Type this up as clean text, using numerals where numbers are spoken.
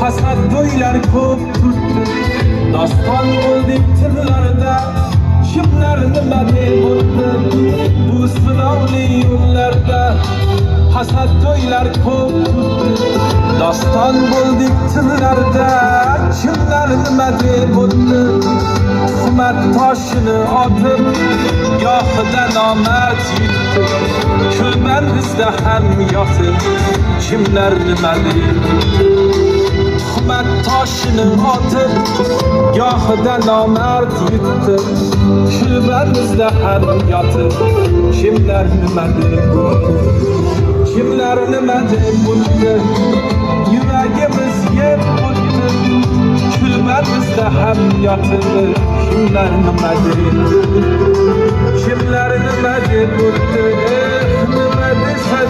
hasad to'ylar ko'p turtdi, doston bo'ldik tillarda. Kimlar nima deb o'tdi bu sinovli yo'llarda. Hasad to'ylar ko'p turtdi, doston bo'ldik tillarda. Kimlar nima deb o'tdi tuhmat toshini otib, gohida nomard yutdi, kulban bizda ham yotib. Kimlar nima deb tuhmat toshini otib, gohida nomard yutdi, kulban bizda ham yotib. Kimlar nima deb kimlar nima deb o'tdi, yuragimiz yeb o'tdi, kulban bizda ham yotib. Kimlar nima deb kimlar nima deb o'tdi, nima desa